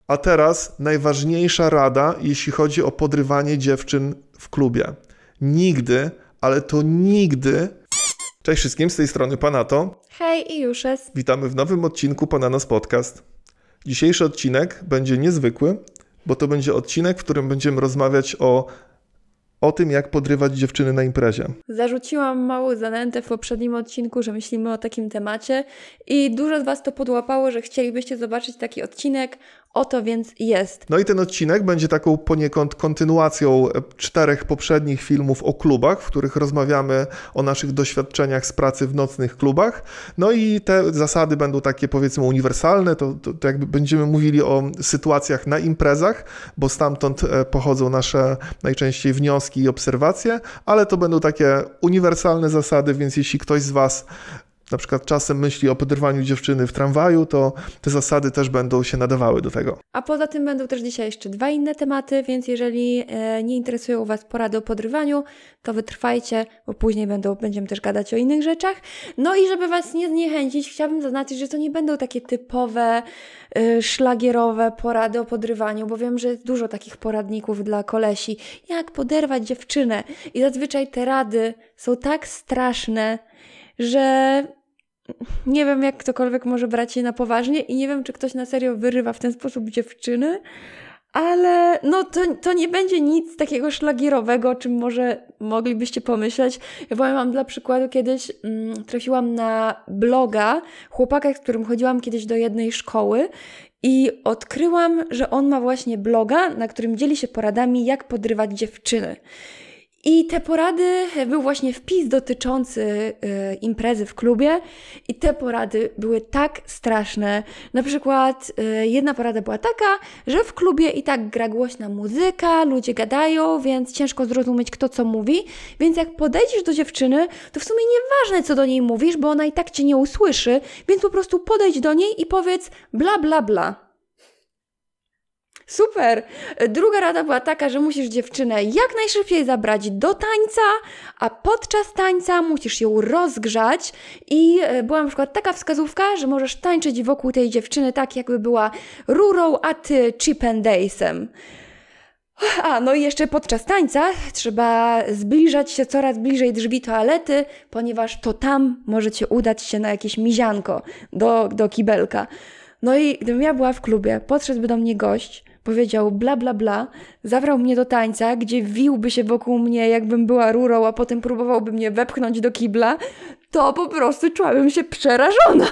A teraz najważniejsza rada, jeśli chodzi o podrywanie dziewczyn w klubie. Nigdy, ale to nigdy... Cześć wszystkim, z tej strony Panato. Hej i Juszes. Witamy w nowym odcinku Pananas Podcast. Dzisiejszy odcinek będzie niezwykły, bo to będzie odcinek, w którym będziemy rozmawiać o tym, jak podrywać dziewczyny na imprezie. Zarzuciłam małą zanętę w poprzednim odcinku, że myślimy o takim temacie i dużo z Was to podłapało, że chcielibyście zobaczyć taki odcinek. Oto więc jest. No i ten odcinek będzie taką poniekąd kontynuacją 4 poprzednich filmów o klubach, w których rozmawiamy o naszych doświadczeniach z pracy w nocnych klubach. No i te zasady będą takie, powiedzmy, uniwersalne, to jakby będziemy mówili o sytuacjach na imprezach, bo stamtąd pochodzą nasze najczęściej wnioski i obserwacje, ale to będą takie uniwersalne zasady, więc jeśli ktoś z Was na przykład czasem myśli o podrywaniu dziewczyny w tramwaju, to te zasady też będą się nadawały do tego. A poza tym będą też dzisiaj jeszcze 2 inne tematy, więc jeżeli nie interesują Was porady o podrywaniu, to wytrwajcie, bo później będziemy też gadać o innych rzeczach. No i żeby Was nie zniechęcić, chciałabym zaznaczyć, że to nie będą takie typowe, szlagierowe porady o podrywaniu, bo wiem, że jest dużo takich poradników dla kolesi. Jak poderwać dziewczynę? I zazwyczaj te rady są tak straszne, że nie wiem, jak ktokolwiek może brać je na poważnie i nie wiem, czy ktoś na serio wyrywa w ten sposób dziewczyny, ale no to nie będzie nic takiego szlagierowego, o czym może moglibyście pomyśleć. Ja mam dla przykładu kiedyś trafiłam na bloga chłopaka, z którym chodziłam kiedyś do jednej szkoły i odkryłam, że on ma właśnie bloga, na którym dzieli się poradami, jak podrywać dziewczyny. I te porady, był właśnie wpis dotyczący imprezy w klubie i te porady były tak straszne. Na przykład jedna porada była taka, że w klubie i tak gra głośna muzyka, ludzie gadają, więc ciężko zrozumieć, kto co mówi. Więc jak podejdziesz do dziewczyny, to w sumie nieważne, co do niej mówisz, bo ona i tak cię nie usłyszy, więc po prostu podejdź do niej i powiedz bla bla bla. Super! Druga rada była taka, że musisz dziewczynę jak najszybciej zabrać do tańca, a podczas tańca musisz ją rozgrzać i była na przykład taka wskazówka, że możesz tańczyć wokół tej dziewczyny tak, jakby była rurą, a ty Chip and Dale'sem. No i jeszcze podczas tańca trzeba zbliżać się coraz bliżej drzwi toalety, ponieważ to tam możecie udać się na jakieś mizianko do kibelka. No i gdybym ja była w klubie, podszedłby do mnie gość, powiedział bla bla bla, zabrał mnie do tańca, gdzie wiłby się wokół mnie, jakbym była rurą, a potem próbowałby mnie wepchnąć do kibla, to po prostu czułabym się przerażona.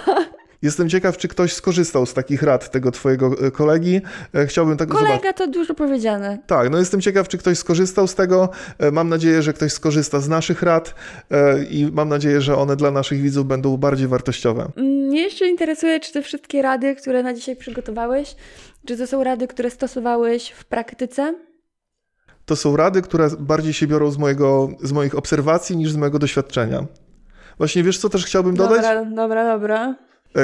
Jestem ciekaw, czy ktoś skorzystał z takich rad tego twojego kolegi. Chciałbym tego zobaczyć. Kolega to dużo powiedziane. Tak, no jestem ciekaw, czy ktoś skorzystał z tego. Mam nadzieję, że ktoś skorzysta z naszych rad i mam nadzieję, że one dla naszych widzów będą bardziej wartościowe. Mnie jeszcze interesuje, czy te wszystkie rady, które na dzisiaj przygotowałeś, czy to są rady, które stosowałeś w praktyce? To są rady, które bardziej się biorą z moich obserwacji niż z mojego doświadczenia. Właśnie wiesz, co też chciałbym dodać? Dobra.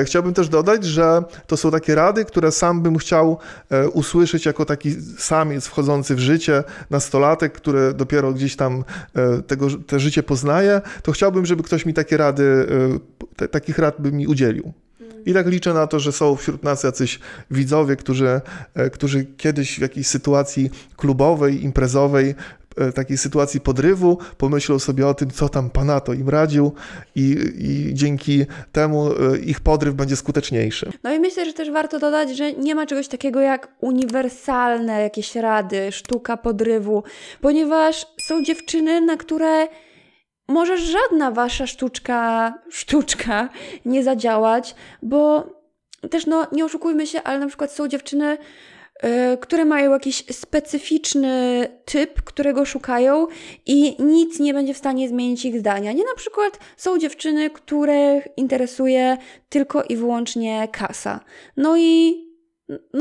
Chciałbym też dodać, że to są takie rady, które sam bym chciał usłyszeć jako taki samiec wchodzący w życie, nastolatek, który dopiero gdzieś tam te życie poznaje, to chciałbym, żeby ktoś mi takie rady, takich rad by mi udzielił. I tak liczę na to, że są wśród nas jacyś widzowie, którzy kiedyś w jakiejś sytuacji klubowej, imprezowej, takiej sytuacji podrywu, pomyślą sobie o tym, co tam Panato im radził i dzięki temu ich podryw będzie skuteczniejszy. No i myślę, że też warto dodać, że nie ma czegoś takiego jak uniwersalne jakieś rady, sztuka podrywu, ponieważ są dziewczyny, na które może żadna wasza sztuczka nie zadziałać, bo też nie oszukujmy się, ale na przykład są dziewczyny, które mają jakiś specyficzny typ, którego szukają i nic nie będzie w stanie zmienić ich zdania. Nie, na przykład są dziewczyny, których interesuje tylko i wyłącznie kasa. No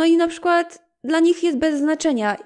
i na przykład dla nich jest bez znaczenia,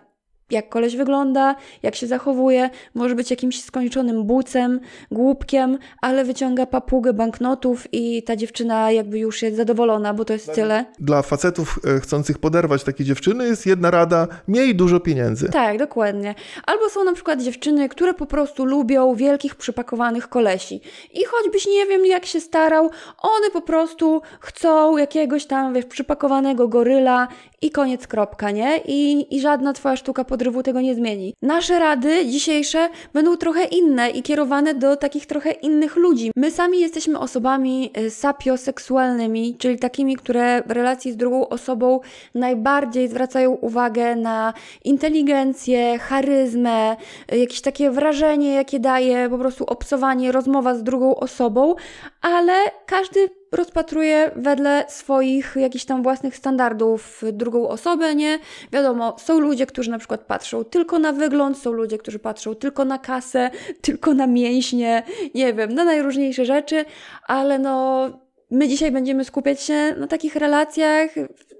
jak koleś wygląda, jak się zachowuje, może być jakimś skończonym bucem, głupkiem, ale wyciąga papugę banknotów i ta dziewczyna jakby już jest zadowolona, bo to jest tyle. Dla facetów chcących poderwać takie dziewczyny jest jedna rada: miej dużo pieniędzy. Tak, dokładnie. Albo są na przykład dziewczyny, które po prostu lubią wielkich, przypakowanych kolesi. I choćbyś nie wiem jak się starał, one po prostu chcą jakiegoś tam, wiesz, przypakowanego goryla i koniec, kropka, nie? I żadna twoja sztuka podrywu tego nie zmieni. Nasze rady dzisiejsze będą trochę inne i kierowane do takich trochę innych ludzi. My sami jesteśmy osobami sapioseksualnymi, czyli takimi, które w relacji z drugą osobą najbardziej zwracają uwagę na inteligencję, charyzmę, jakieś takie wrażenie, jakie daje po prostu obcowanie, rozmowa z drugą osobą, ale każdy rozpatruje wedle swoich jakichś tam własnych standardów drugą osobę, nie? Wiadomo, są ludzie, którzy na przykład patrzą tylko na wygląd, są ludzie, którzy patrzą tylko na kasę, tylko na mięśnie, nie wiem, na najróżniejsze rzeczy, ale no my dzisiaj będziemy skupiać się na takich relacjach,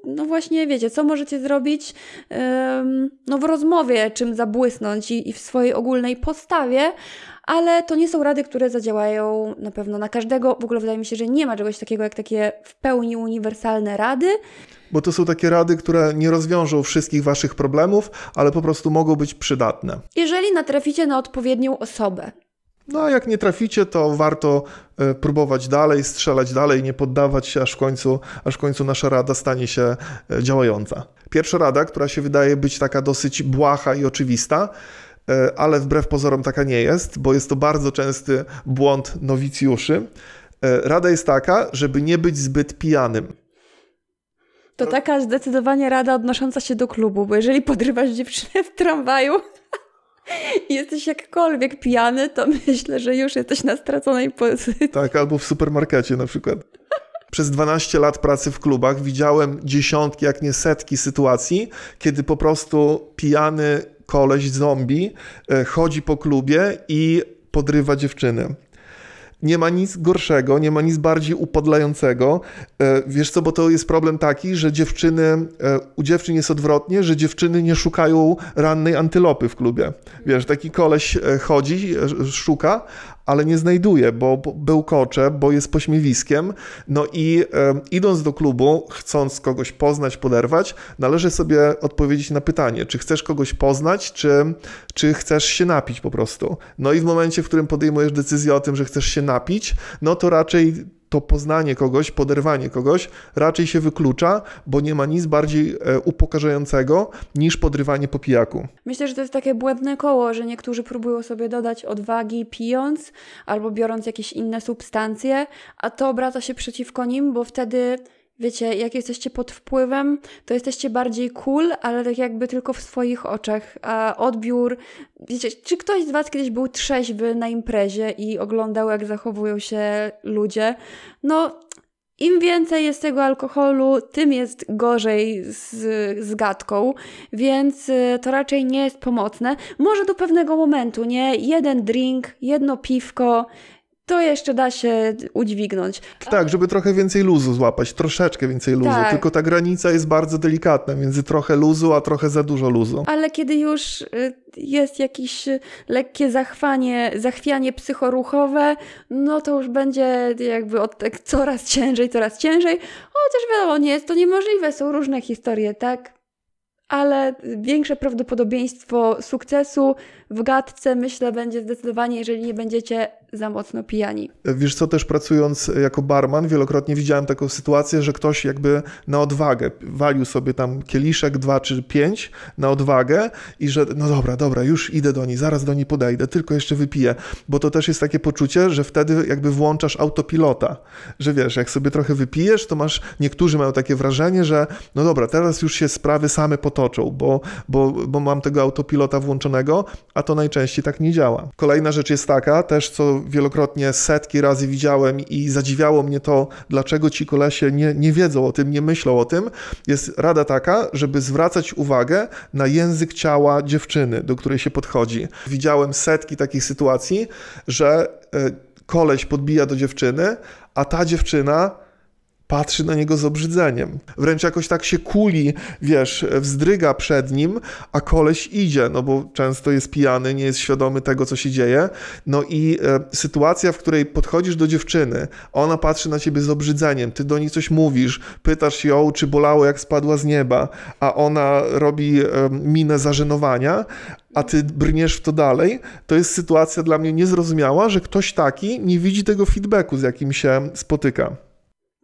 no właśnie, wiecie, co możecie zrobić no w rozmowie, czym zabłysnąć i w swojej ogólnej postawie, ale to nie są rady, które zadziałają na pewno na każdego. W ogóle wydaje mi się, że nie ma czegoś takiego jak takie w pełni uniwersalne rady. Bo to są takie rady, które nie rozwiążą wszystkich waszych problemów, ale po prostu mogą być przydatne. Jeżeli natraficie na odpowiednią osobę. No a jak nie traficie, to warto próbować dalej, strzelać dalej, nie poddawać się, aż w końcu nasza rada stanie się działająca. Pierwsza rada, która się wydaje być taka dosyć błaha i oczywista, ale wbrew pozorom taka nie jest, bo jest to bardzo częsty błąd nowicjuszy. Rada jest taka, żeby nie być zbyt pijanym. To taka zdecydowanie rada odnosząca się do klubu, bo jeżeli podrywasz dziewczynę w tramwaju i jesteś jakkolwiek pijany, to myślę, że już jesteś na straconej pozycji. Tak, albo w supermarkecie na przykład. Przez 12 lat pracy w klubach widziałem dziesiątki, jak nie setki sytuacji, kiedy po prostu pijany koleś zombie chodzi po klubie i podrywa dziewczyny. Nie ma nic gorszego, nie ma nic bardziej upodlającego. Wiesz co, bo to jest problem taki, że u dziewczyn jest odwrotnie, że dziewczyny nie szukają rannej antylopy w klubie. Wiesz, taki koleś chodzi, szuka, ale nie znajduje, bo bełkocze, bo jest pośmiewiskiem. No i idąc do klubu, chcąc kogoś poznać, poderwać, należy sobie odpowiedzieć na pytanie, czy chcesz kogoś poznać, czy chcesz się napić po prostu. No i w momencie, w którym podejmujesz decyzję o tym, że chcesz się napić, no to raczej to poznanie kogoś, poderwanie kogoś raczej się wyklucza, bo nie ma nic bardziej upokarzającego niż podrywanie po pijaku. Myślę, że to jest takie błędne koło, że niektórzy próbują sobie dodać odwagi pijąc albo biorąc jakieś inne substancje, a to obraca się przeciwko nim, bo wtedy, wiecie, jak jesteście pod wpływem, to jesteście bardziej cool, ale tak jakby tylko w swoich oczach, a odbiór... Wiecie, czy ktoś z was kiedyś był trzeźwy na imprezie i oglądał, jak zachowują się ludzie? No, im więcej jest tego alkoholu, tym jest gorzej z gadką, więc to raczej nie jest pomocne. Może do pewnego momentu, nie? Jeden drink, jedno piwko, to jeszcze da się udźwignąć. Tak, żeby trochę więcej luzu złapać, troszeczkę więcej luzu, tak. Tylko ta granica jest bardzo delikatna między trochę luzu, a trochę za dużo luzu. Ale kiedy już jest jakieś lekkie zachwianie psychoruchowe, no to już będzie jakby coraz ciężej, chociaż wiadomo, nie jest to niemożliwe, są różne historie, tak? Ale większe prawdopodobieństwo sukcesu w gadce, myślę, będzie zdecydowanie, jeżeli nie będziecie za mocno pijani. Wiesz co, też pracując jako barman, wielokrotnie widziałem taką sytuację, że ktoś jakby na odwagę walił sobie tam kieliszek, 2 czy 5 na odwagę i że no dobra, już idę do niej, zaraz do niej podejdę, tylko jeszcze wypiję, bo to też jest takie poczucie, że wtedy jakby włączasz autopilota, że wiesz, jak sobie trochę wypijesz, to niektórzy mają takie wrażenie, że no dobra, teraz już się sprawy same potoczą, bo mam tego autopilota włączonego, a to najczęściej tak nie działa. Kolejna rzecz jest taka, też co wielokrotnie setki razy widziałem i zadziwiało mnie to, dlaczego ci kolesie nie wiedzą o tym, nie myślą o tym, jest rada taka, żeby zwracać uwagę na język ciała dziewczyny, do której się podchodzi. Widziałem setki takich sytuacji, że koleś podbija do dziewczyny, a ta dziewczyna patrzy na niego z obrzydzeniem. Wręcz jakoś tak się kuli, wiesz, wzdryga przed nim, a koleś idzie, no bo często jest pijany, nie jest świadomy tego, co się dzieje. No i sytuacja, w której podchodzisz do dziewczyny, ona patrzy na ciebie z obrzydzeniem, ty do niej coś mówisz, pytasz ją, czy bolało, jak spadła z nieba, a ona robi minę zażenowania, a ty brniesz w to dalej, to jest sytuacja dla mnie niezrozumiała, że ktoś taki nie widzi tego feedbacku, z jakim się spotyka.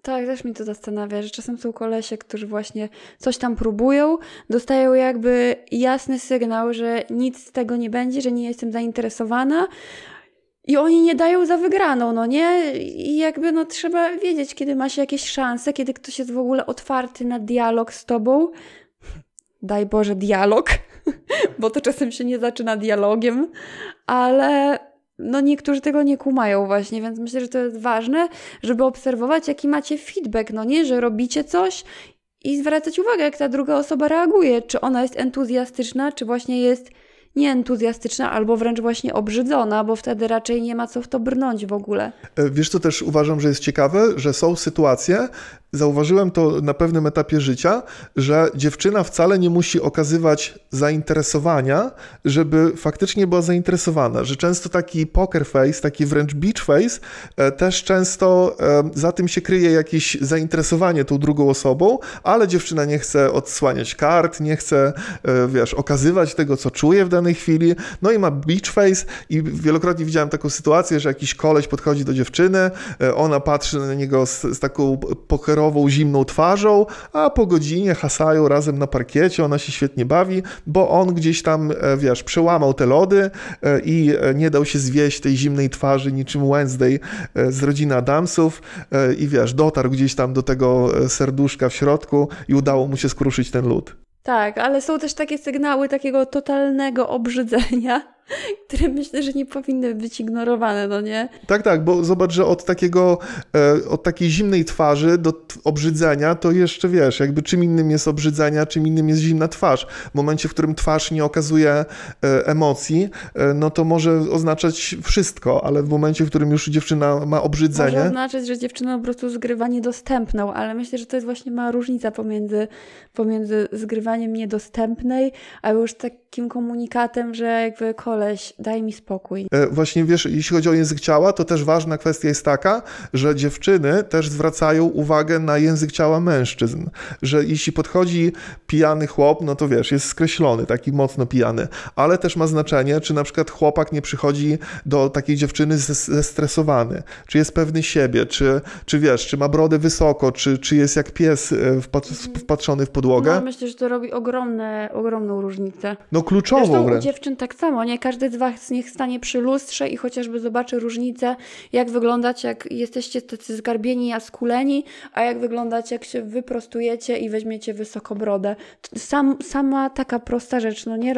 Tak, też mi to zastanawia, że czasem są kolesie, którzy właśnie coś tam próbują, dostają jakby jasny sygnał, że nic z tego nie będzie, że nie jestem zainteresowana i oni nie dają za wygraną, no nie? I jakby no trzeba wiedzieć, kiedy ma się jakieś szanse, kiedy ktoś jest w ogóle otwarty na dialog z tobą. Daj Boże dialog, bo to czasem się nie zaczyna dialogiem, ale no niektórzy tego nie kumają właśnie, więc myślę, że to jest ważne, żeby obserwować, jaki macie feedback, no nie, że robicie coś i zwracać uwagę, jak ta druga osoba reaguje, czy ona jest entuzjastyczna, czy właśnie jest nieentuzjastyczna, albo wręcz właśnie obrzydzona, bo wtedy raczej nie ma co w to brnąć w ogóle. Wiesz, co też uważam, że jest ciekawe, że są sytuacje, zauważyłem to na pewnym etapie życia, że dziewczyna wcale nie musi okazywać zainteresowania, żeby faktycznie była zainteresowana, że często taki poker face, taki wręcz beach face, też często za tym się kryje jakieś zainteresowanie tą drugą osobą, ale dziewczyna nie chce odsłaniać kart, nie chce, wiesz, okazywać tego, co czuje w danej chwili, no i ma beach face i wielokrotnie widziałem taką sytuację, że jakiś koleś podchodzi do dziewczyny, ona patrzy na niego z taką pokerową, zimną twarzą, a po godzinie hasają razem na parkiecie, ona się świetnie bawi, bo on gdzieś tam, wiesz, przełamał te lody i nie dał się zwieść tej zimnej twarzy niczym Wednesday z rodziny Adamsów i wiesz, dotarł gdzieś tam do tego serduszka w środku i udało mu się skruszyć ten lód. Tak, ale są też takie sygnały takiego totalnego obrzydzenia, które myślę, że nie powinny być ignorowane, no nie? Tak, bo zobacz, że od takiej zimnej twarzy do obrzydzenia, to jeszcze wiesz, jakby czym innym jest obrzydzenie, czym innym jest zimna twarz. W momencie, w którym twarz nie okazuje emocji, no to może oznaczać wszystko, ale w momencie, w którym już dziewczyna ma obrzydzenie... Może oznaczać, że dziewczyna po prostu zgrywa niedostępną, ale myślę, że to jest właśnie mała różnica pomiędzy zgrywaniem niedostępnej, a już takim komunikatem, że jakby koleś, daj mi spokój. Właśnie wiesz, jeśli chodzi o język ciała, to też ważna kwestia jest taka, że dziewczyny też zwracają uwagę na język ciała mężczyzn, że jeśli podchodzi pijany chłop, no to wiesz, jest skreślony, taki mocno pijany, ale też ma znaczenie, czy na przykład chłopak nie przychodzi do takiej dziewczyny zestresowany, czy jest pewny siebie, czy wiesz, czy ma brodę wysoko, czy jest jak pies wpatrzony w podłogę. No, myślę, że to robi ogromną różnicę. No kluczową zresztą wręcz. U dziewczyn tak samo, nie? Każdy z was niech stanie przy lustrze i chociażby zobaczy różnicę, jak wyglądać, jak jesteście tacy zgarbieni, a skuleni, a jak wyglądać, jak się wyprostujecie i weźmiecie wysoko brodę. Sama taka prosta rzecz, no nie?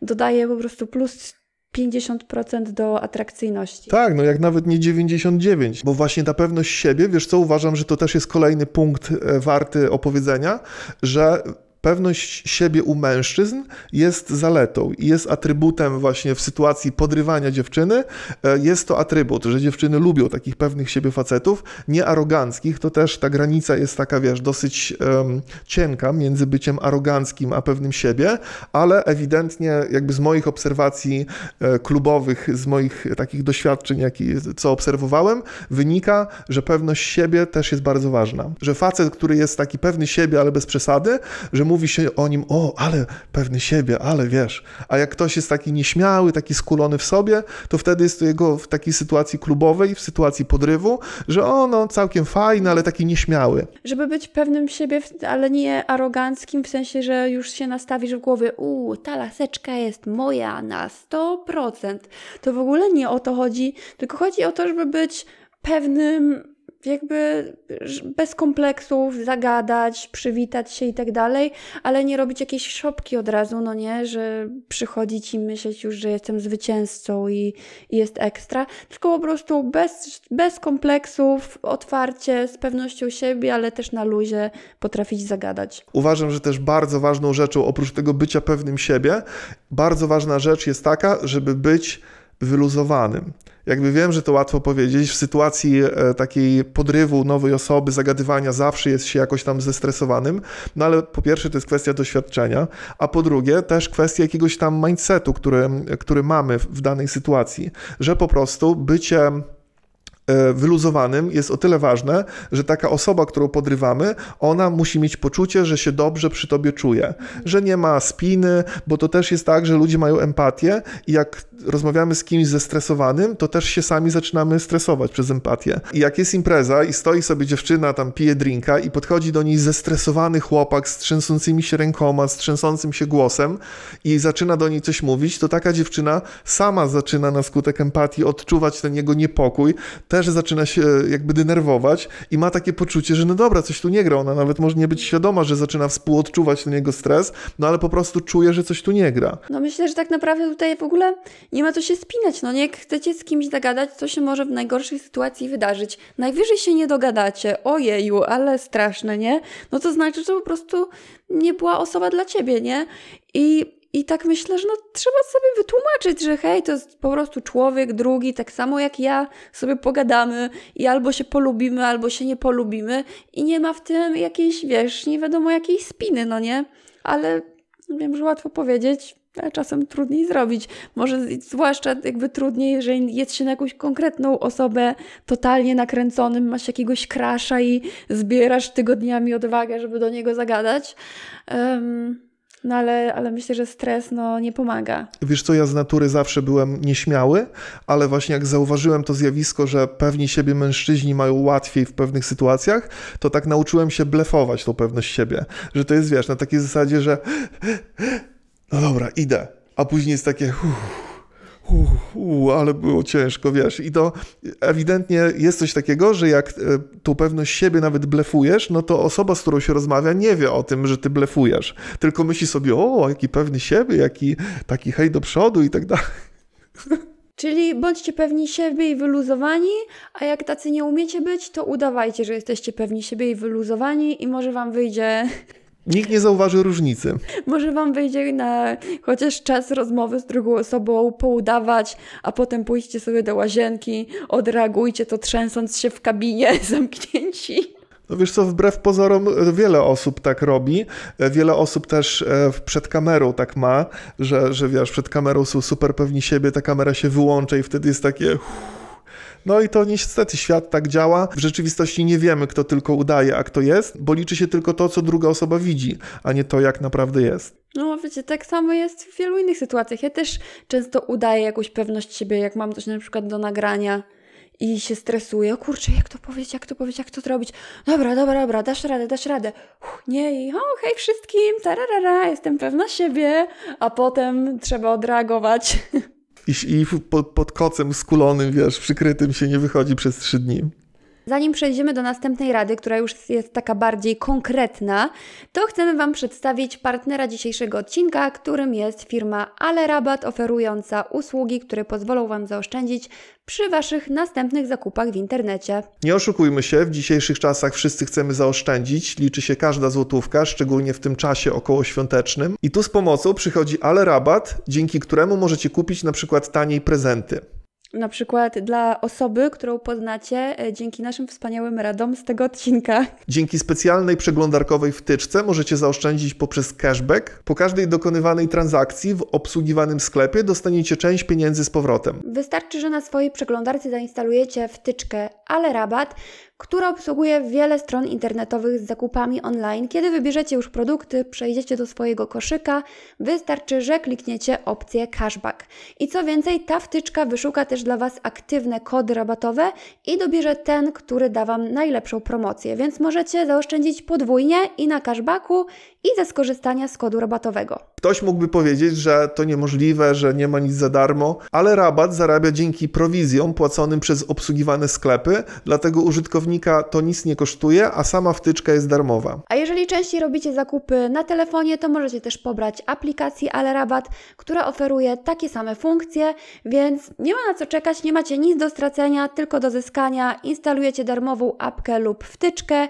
Dodaje po prostu plus 50% do atrakcyjności. Tak, no jak nawet nie 99, bo właśnie ta pewność siebie, wiesz co, uważam, że to też jest kolejny punkt warty opowiedzenia, że pewność siebie u mężczyzn jest zaletą i jest atrybutem właśnie w sytuacji podrywania dziewczyny. Jest to atrybut, że dziewczyny lubią takich pewnych siebie facetów, nie aroganckich. To też ta granica jest taka, wiesz, dosyć cienka między byciem aroganckim a pewnym siebie, ale ewidentnie jakby z moich obserwacji klubowych, z moich takich doświadczeń, co obserwowałem, wynika, że pewność siebie też jest bardzo ważna. Że facet, który jest taki pewny siebie, ale bez przesady, że mówi się o nim, ale pewny siebie, ale wiesz, a jak ktoś jest taki nieśmiały, taki skulony w sobie, to wtedy jest to jego w takiej sytuacji klubowej, w sytuacji podrywu, że no całkiem fajny, ale taki nieśmiały. Żeby być pewnym siebie, ale nie aroganckim, w sensie, że już się nastawisz w głowie, ta laseczka jest moja na 100%. To w ogóle nie o to chodzi, tylko chodzi o to, żeby być pewnym, jakby bez kompleksów, zagadać, przywitać się i tak dalej, ale nie robić jakiejś szopki od razu, no nie, że przychodzić i myśleć już, że jestem zwycięzcą i jest ekstra, tylko po prostu bez kompleksów, otwarcie, z pewnością siebie, ale też na luzie potrafić zagadać. Uważam, że też bardzo ważną rzeczą, oprócz tego bycia pewnym siebie, bardzo ważna rzecz jest taka, żeby być wyluzowanym. Jakby wiem, że to łatwo powiedzieć, w sytuacji takiej podrywu nowej osoby, zagadywania zawsze jest się jakoś tam zestresowanym, no ale po pierwsze to jest kwestia doświadczenia, a po drugie też kwestia jakiegoś tam mindsetu, który mamy w danej sytuacji, że po prostu bycie wyluzowanym jest o tyle ważne, że taka osoba, którą podrywamy, ona musi mieć poczucie, że się dobrze przy tobie czuje, że nie ma spiny, bo to też jest tak, że ludzie mają empatię i jak rozmawiamy z kimś zestresowanym, to też się sami zaczynamy stresować przez empatię. I jak jest impreza i stoi sobie dziewczyna, tam pije drinka i podchodzi do niej zestresowany chłopak z trzęsącymi się rękoma, z trzęsącym się głosem i zaczyna do niej coś mówić, to taka dziewczyna sama zaczyna na skutek empatii odczuwać ten jego niepokój, też zaczyna się jakby denerwować i ma takie poczucie, że no dobra, coś tu nie gra. Ona nawet może nie być świadoma, że zaczyna współodczuwać ten jego stres, no ale po prostu czuje, że coś tu nie gra. No myślę, że tak naprawdę tutaj w ogóle nie ma co się spinać. No nie, jak chcecie z kimś zagadać, to się może w najgorszej sytuacji wydarzyć. Najwyżej się nie dogadacie. Ojeju, ale straszne, nie? No to znaczy, że po prostu nie była osoba dla ciebie, nie? I tak myślę, że no trzeba sobie wytłumaczyć, że hej, to jest po prostu człowiek drugi, tak samo jak ja, sobie pogadamy i albo się polubimy, albo się nie polubimy i nie ma w tym jakiejś, wiesz, nie wiadomo jakiej spiny, no nie? Ale wiem, że łatwo powiedzieć, ale czasem trudniej zrobić. Może zwłaszcza jakby trudniej, jeżeli jest się na jakąś konkretną osobę totalnie nakręconym, masz jakiegoś crusha i zbierasz tygodniami odwagę, żeby do niego zagadać. No ale myślę, że stres nie pomaga. Wiesz co, ja z natury zawsze byłem nieśmiały, ale właśnie jak zauważyłem to zjawisko, że pewni siebie mężczyźni mają łatwiej w pewnych sytuacjach, to tak nauczyłem się blefować tą pewność siebie. Że to jest, wiesz, na takiej zasadzie, że no dobra, idę, a później jest takie ale było ciężko, wiesz. I to ewidentnie jest coś takiego, że jak tą pewność siebie nawet blefujesz, no to osoba, z którą się rozmawia, nie wie o tym, że ty blefujesz. Tylko myśli sobie, o, jaki pewny siebie, jaki taki hej do przodu i tak dalej. Czyli bądźcie pewni siebie i wyluzowani, a jak tacy nie umiecie być, to udawajcie, że jesteście pewni siebie i wyluzowani i może wam wyjdzie... Nikt nie zauważy różnicy. Może wam wyjdzie na chociaż czas rozmowy z drugą osobą poudawać, a potem pójście sobie do łazienki, odreagujcie to trzęsąc się w kabinie, zamknięci. No wiesz co, wbrew pozorom wiele osób tak robi. Wiele osób też przed kamerą tak ma, że wiesz, przed kamerą są super pewni siebie, ta kamera się wyłącza i wtedy jest takie... No i to niestety świat tak działa. W rzeczywistości nie wiemy, kto tylko udaje, a kto jest, bo liczy się tylko to, co druga osoba widzi, a nie to, jak naprawdę jest. No wiecie, tak samo jest w wielu innych sytuacjach. Ja też często udaję jakąś pewność siebie, jak mam coś na przykład do nagrania i się stresuję. O kurczę, jak to powiedzieć, jak to zrobić? Dobra, dasz radę. Nie, i hej wszystkim, tararara, jestem pewna siebie, a potem trzeba odreagować. I pod kocem skulonym, wiesz, przykrytym się nie wychodzi przez 3 dni. Zanim przejdziemy do następnej rady, która już jest taka bardziej konkretna, to chcemy wam przedstawić partnera dzisiejszego odcinka, którym jest firma Ale Rabat, oferująca usługi, które pozwolą wam zaoszczędzić przy waszych następnych zakupach w internecie. Nie oszukujmy się, w dzisiejszych czasach wszyscy chcemy zaoszczędzić, liczy się każda złotówka, szczególnie w tym czasie okołoświątecznym. I tu z pomocą przychodzi Ale Rabat, dzięki któremu możecie kupić na przykład taniej prezenty. Na przykład dla osoby, którą poznacie dzięki naszym wspaniałym radom z tego odcinka. Dzięki specjalnej przeglądarkowej wtyczce możecie zaoszczędzić poprzez cashback. Po każdej dokonywanej transakcji w obsługiwanym sklepie dostaniecie część pieniędzy z powrotem. Wystarczy, że na swojej przeglądarce zainstalujecie wtyczkę Ale Rabat, która obsługuje wiele stron internetowych z zakupami online. Kiedy wybierzecie już produkty, przejdziecie do swojego koszyka, wystarczy, że klikniecie opcję cashback. I co więcej, ta wtyczka wyszuka też dla Was aktywne kody rabatowe i dobierze ten, który da Wam najlepszą promocję, więc możecie zaoszczędzić podwójnie i na cashbacku, i ze skorzystania z kodu rabatowego. Ktoś mógłby powiedzieć, że to niemożliwe, że nie ma nic za darmo, ale Rabat zarabia dzięki prowizjom płaconym przez obsługiwane sklepy, dlatego użytkownika to nic nie kosztuje, a sama wtyczka jest darmowa. A jeżeli częściej robicie zakupy na telefonie, to możecie też pobrać aplikację Ale Rabat, która oferuje takie same funkcje, więc nie ma na co czekać, nie macie nic do stracenia, tylko do zyskania. Instalujecie darmową apkę lub wtyczkę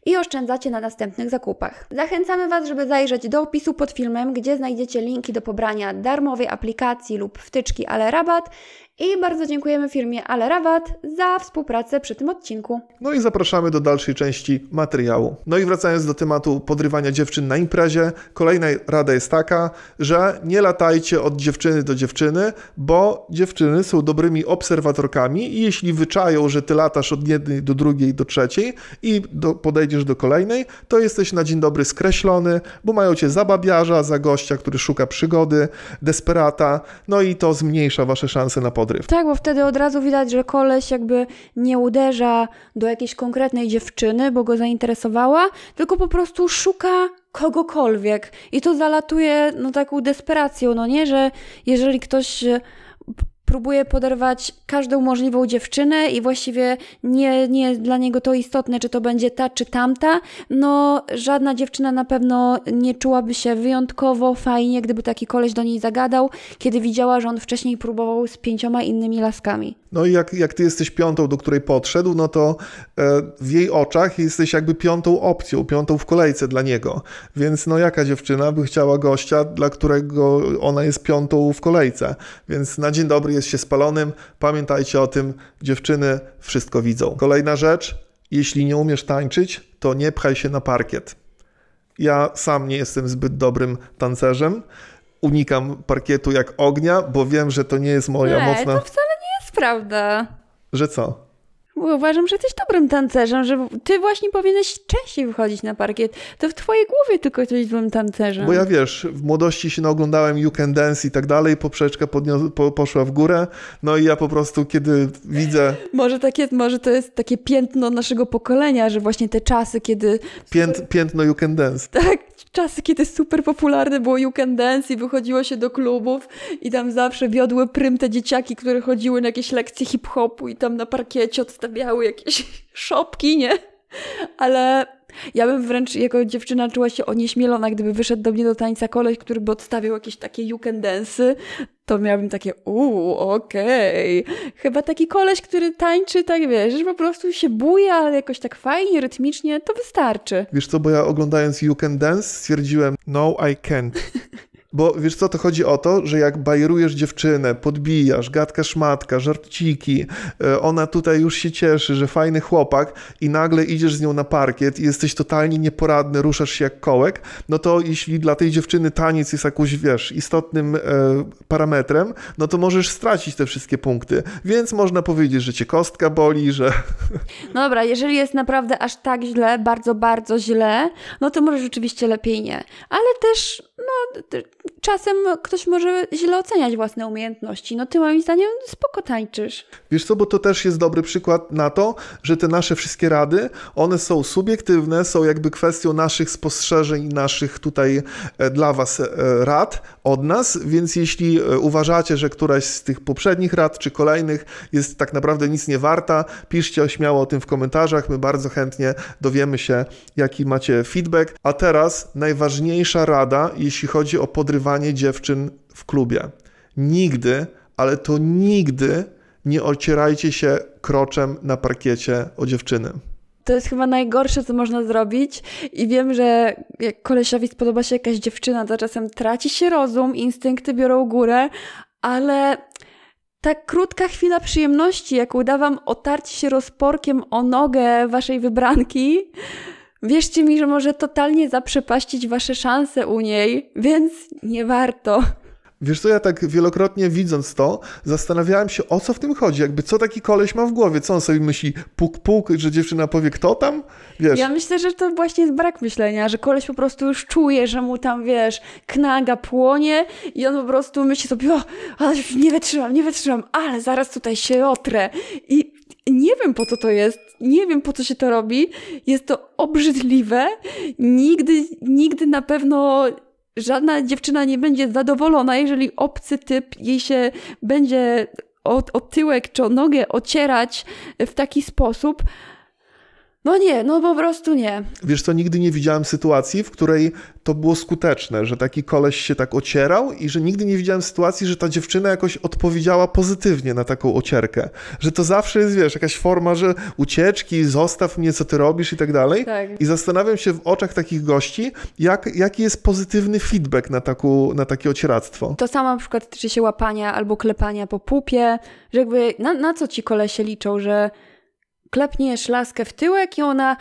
i oszczędzacie na następnych zakupach. Zachęcamy Was, żeby zajrzeć do opisu pod filmem, gdzie znajdziecie linki do pobrania darmowej aplikacji lub wtyczki Ale Rabat i bardzo dziękujemy firmie Ale Rabat za współpracę przy tym odcinku. No i zapraszamy do dalszej części materiału. No i wracając do tematu podrywania dziewczyn na imprezie, kolejna rada jest taka, że nie latajcie od dziewczyny do dziewczyny, bo dziewczyny są dobrymi obserwatorkami i jeśli wyczają, że ty latasz od jednej do drugiej, do trzeciej i podejdziesz do kolejnej, to jesteś na dzień dobry skreślony, bo mają cię za babiarza, za gościa, który szuka przygody, desperata, no i to zmniejsza wasze szanse na podryw. Tak, bo wtedy od razu widać, że koleś jakby nie uderza do jakiejś konkretnej dziewczyny, bo go zainteresowała, tylko po prostu szuka kogokolwiek. I to zalatuje taką desperacją, no nie? Że jeżeli ktoś próbuje poderwać każdą możliwą dziewczynę i właściwie nie jest dla niego to istotne, czy to będzie ta, czy tamta, no żadna dziewczyna na pewno nie czułaby się wyjątkowo fajnie, gdyby taki koleś do niej zagadał, kiedy widziała, że on wcześniej próbował z 5 innymi laskami. No i jak ty jesteś piątą, do której podszedł, no to w jej oczach jesteś jakby piątą opcją, piątą w kolejce dla niego. Więc no jaka dziewczyna by chciała gościa, dla którego ona jest piątą w kolejce? Więc na dzień dobry jest się spalonym. Pamiętajcie o tym, dziewczyny wszystko widzą. Kolejna rzecz, jeśli nie umiesz tańczyć, to nie pchaj się na parkiet. Ja sam nie jestem zbyt dobrym tancerzem. Unikam parkietu jak ognia, bo wiem, że to nie jest moja mocna... to wcale nie jest prawda. Że co? Bo uważam, że jesteś dobrym tancerzem, że ty właśnie powinieneś częściej wychodzić na parkiet. To w twojej głowie tylko jesteś złym tancerzem. Bo ja wiesz, w młodości się naoglądałem You Can Dance i tak dalej, poprzeczka poszła w górę, no i ja po prostu kiedy widzę... Może to jest takie piętno naszego pokolenia, że właśnie te czasy, kiedy... Piętno You Can Dance. Tak, czasy, kiedy super popularne było You Can Dance i wychodziło się do klubów i tam zawsze wiodły prym te dzieciaki, które chodziły na jakieś lekcje hip-hopu i tam na parkiecie odstawiały jakieś szopki, nie? Ale ja bym wręcz jako dziewczyna czuła się onieśmielona, gdyby wyszedł do mnie do tańca koleś, który by odstawiał jakieś takie You Can Dance'y, to miałabym takie okej. Chyba taki koleś, który tańczy, tak wiesz, że po prostu się buja, ale jakoś tak fajnie, rytmicznie, to wystarczy. Wiesz co, bo ja oglądając You Can Dance stwierdziłem, no I can't. Bo wiesz co, to chodzi o to, że jak bajerujesz dziewczynę, podbijasz, gadka szmatka, żarciki, ona tutaj już się cieszy, że fajny chłopak i nagle idziesz z nią na parkiet i jesteś totalnie nieporadny, ruszasz się jak kołek, no to jeśli dla tej dziewczyny taniec jest jakimś, wiesz, istotnym parametrem, no to możesz stracić te wszystkie punkty. Więc można powiedzieć, że cię kostka boli, że... No dobra, jeżeli jest naprawdę aż tak źle, bardzo, bardzo źle, no to może rzeczywiście lepiej nie. Ale też, czasem ktoś może źle oceniać własne umiejętności. No ty moim zdaniem spoko tańczysz. Wiesz co, bo to też jest dobry przykład na to, że te nasze wszystkie rady, one są subiektywne, są jakby kwestią naszych spostrzeżeń i naszych tutaj dla was rad od nas, więc jeśli uważacie, że któraś z tych poprzednich rad czy kolejnych jest tak naprawdę nic nie warta, piszcie śmiało o tym w komentarzach, my bardzo chętnie dowiemy się, jaki macie feedback. A teraz najważniejsza rada, jeśli chodzi o podrywanie dziewczyn w klubie. Nigdy, ale to nigdy nie ocierajcie się kroczem na parkiecie o dziewczyny. To jest chyba najgorsze, co można zrobić i wiem, że jak kolesiowi spodoba się jakaś dziewczyna, to czasem traci się rozum, instynkty biorą górę, ale ta krótka chwila przyjemności, jaką da wam otarcie się rozporkiem o nogę waszej wybranki, wierzcie mi, że może totalnie zaprzepaścić wasze szanse u niej, więc nie warto. Wiesz co, ja tak wielokrotnie widząc to, zastanawiałem się, o co w tym chodzi, jakby co taki koleś ma w głowie, co on sobie myśli, puk, że dziewczyna powie, kto tam? Wiesz. Ja myślę, że to właśnie jest brak myślenia, że koleś po prostu już czuje, że mu tam, wiesz, knaga płonie i on po prostu myśli sobie, ale nie wytrzymam, ale zaraz tutaj się otrę i nie wiem, po co to jest, nie wiem, po co się to robi, jest to obrzydliwe, nigdy na pewno żadna dziewczyna nie będzie zadowolona, jeżeli obcy typ jej się będzie o tyłek czy o nogę ocierać w taki sposób. No nie, no po prostu nie. Wiesz co, nigdy nie widziałem sytuacji, w której to było skuteczne, że taki koleś się tak ocierał i że nigdy nie widziałem sytuacji, że ta dziewczyna jakoś odpowiedziała pozytywnie na taką ocierkę. Że to zawsze jest, wiesz, jakaś forma, że ucieczki, zostaw mnie, co ty robisz i tak dalej. Tak. I zastanawiam się w oczach takich gości, jaki jest pozytywny feedback na takie ocieractwo. To samo na przykład tyczy się łapania albo klepania po pupie, że jakby na co ci kolesie liczą, że klepniesz laskę w tyłek i ona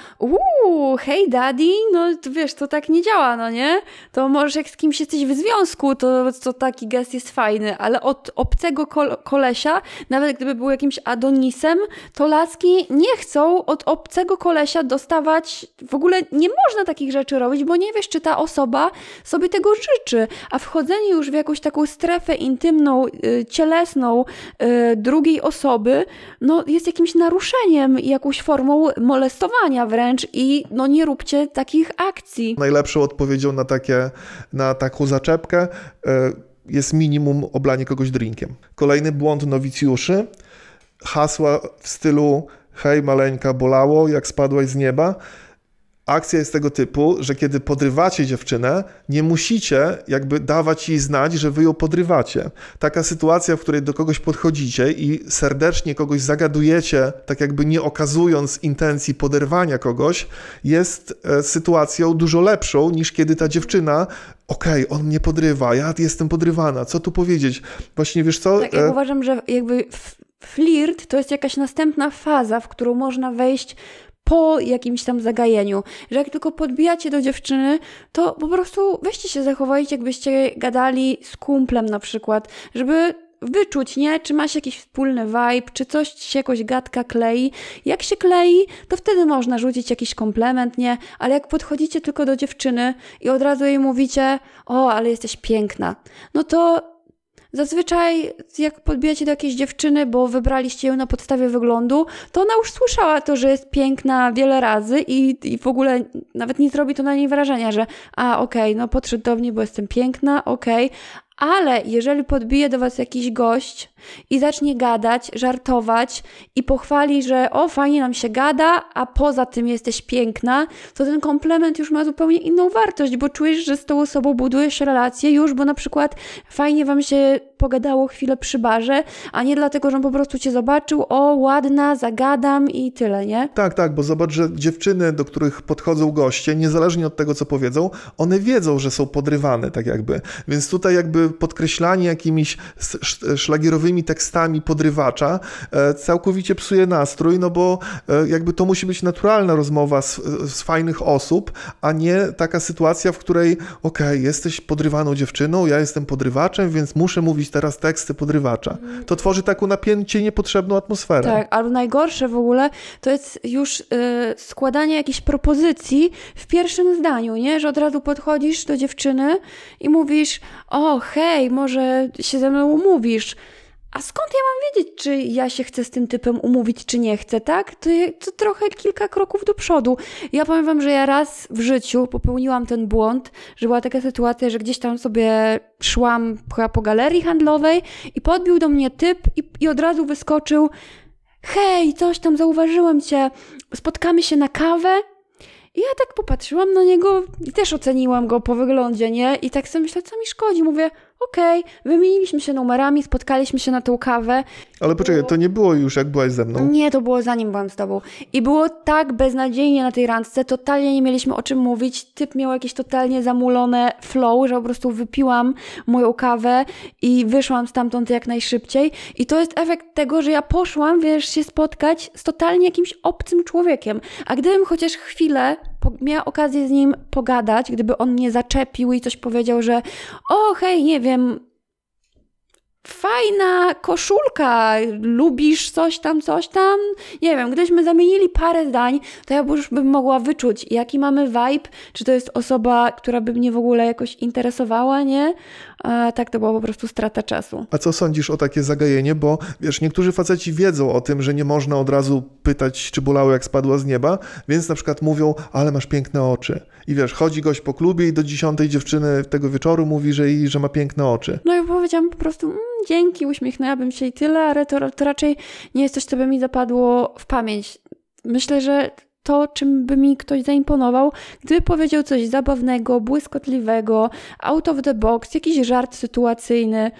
hej daddy, no to wiesz, to tak nie działa, no nie? To może jak z kimś jesteś w związku, to taki gest jest fajny, ale od obcego kolesia, nawet gdyby był jakimś Adonisem, to laski nie chcą od obcego kolesia dostawać, w ogóle nie można takich rzeczy robić, bo nie wiesz, czy ta osoba sobie tego życzy, a wchodzenie już w jakąś taką strefę intymną, cielesną drugiej osoby, no jest jakimś naruszeniem, jakąś formą molestowania wręcz i no nie róbcie takich akcji. Najlepszą odpowiedzią na taką zaczepkę jest minimum oblanie kogoś drinkiem. Kolejny błąd nowicjuszy, hasła w stylu hej maleńka, bolało, jak spadłaś z nieba. Akcja jest tego typu, że kiedy podrywacie dziewczynę, nie musicie jakby dawać jej znać, że wy ją podrywacie. Taka sytuacja, w której do kogoś podchodzicie i serdecznie kogoś zagadujecie, tak jakby nie okazując intencji poderwania kogoś, jest sytuacją dużo lepszą niż kiedy ta dziewczyna okej, on mnie podrywa, ja jestem podrywana, co tu powiedzieć? Właśnie wiesz co? Tak, ja uważam, że jakby flirt to jest jakaś następna faza, w którą można wejść po jakimś tam zagajeniu, że jak tylko podbijacie do dziewczyny, to po prostu weźcie się zachowajcie, jakbyście gadali z kumplem na przykład, żeby wyczuć, nie? Czy masz jakiś wspólny vibe, czy coś się jakoś gadka klei. Jak się klei, to wtedy można rzucić jakiś komplement, nie? Ale jak podchodzicie tylko do dziewczyny i od razu jej mówicie, o, ale jesteś piękna, no to zazwyczaj jak podbijacie do jakiejś dziewczyny, bo wybraliście ją na podstawie wyglądu, to ona już słyszała to, że jest piękna wiele razy i w ogóle nawet nie zrobi to na niej wrażenia, że okej, no podszedł do mnie, bo jestem piękna, okej. Ale jeżeli podbije do was jakiś gość i zacznie gadać, żartować i pochwali, że o, fajnie nam się gada, a poza tym jesteś piękna, to ten komplement już ma zupełnie inną wartość, bo czujesz, że z tą osobą budujesz relację już, bo na przykład fajnie wam się pogadało chwilę przy barze, a nie dlatego, że on po prostu cię zobaczył, o, ładna, zagadam i tyle, nie? Tak, bo zobacz, że dziewczyny, do których podchodzą goście, niezależnie od tego, co powiedzą, one wiedzą, że są podrywane, tak jakby. Więc tutaj jakby podkreślanie jakimiś szlagierowymi tekstami podrywacza całkowicie psuje nastrój, no bo jakby to musi być naturalna rozmowa z fajnych osób, a nie taka sytuacja, w której okej, jesteś podrywaną dziewczyną, ja jestem podrywaczem, więc muszę mówić teraz teksty podrywacza. To tworzy taką napięcie, niepotrzebną atmosferę. Tak, albo najgorsze w ogóle to jest już składanie jakiejś propozycji w pierwszym zdaniu, nie? Że od razu podchodzisz do dziewczyny i mówisz, o hej, może się ze mną umówisz. A skąd ja mam wiedzieć, czy ja się chcę z tym typem umówić, czy nie chcę, tak? To trochę kilka kroków do przodu. Ja powiem wam, że ja raz w życiu popełniłam ten błąd, że była taka sytuacja, że gdzieś tam sobie szłam chyba po galerii handlowej i podbił do mnie typ i od razu wyskoczył: hej, coś tam, zauważyłem cię, spotkamy się na kawę? I ja tak popatrzyłam na niego i też oceniłam go po wyglądzie, nie? I tak sobie myślę, co mi szkodzi? Mówię, okej, wymieniliśmy się numerami, spotkaliśmy się na tą kawę. Ale poczekaj, to nie było już, jak byłaś ze mną? Nie, to było zanim byłam z tobą. I było tak beznadziejnie na tej randce, totalnie nie mieliśmy o czym mówić. Typ miał jakieś totalnie zamulone flow, że po prostu wypiłam moją kawę i wyszłam stamtąd jak najszybciej. I to jest efekt tego, że ja poszłam, wiesz, się spotkać z totalnie jakimś obcym człowiekiem. A gdybym chociaż chwilę miała okazję z nim pogadać, gdyby on mnie zaczepił i coś powiedział, że o hej, nie wiem, fajna koszulka, lubisz coś tam, nie wiem, gdybyśmy zamienili parę zdań, to ja już bym mogła wyczuć, jaki mamy vibe, czy to jest osoba, która by mnie w ogóle jakoś interesowała, nie? A tak to była po prostu strata czasu. A co sądzisz o takie zagajenie? Bo wiesz, niektórzy faceci wiedzą o tym, że nie można od razu pytać, czy bolało jak spadła z nieba, więc na przykład mówią, ale masz piękne oczy. I wiesz, chodzi gość po klubie i do 10 dziewczyny tego wieczoru mówi, że ma piękne oczy. No i powiedziałam po prostu, dzięki, uśmiechnęłabym się i tyle, ale to raczej nie jest coś, co by mi zapadło w pamięć. Myślę, że to, czym by mi ktoś zaimponował, gdyby powiedział coś zabawnego, błyskotliwego, out of the box, jakiś żart sytuacyjny.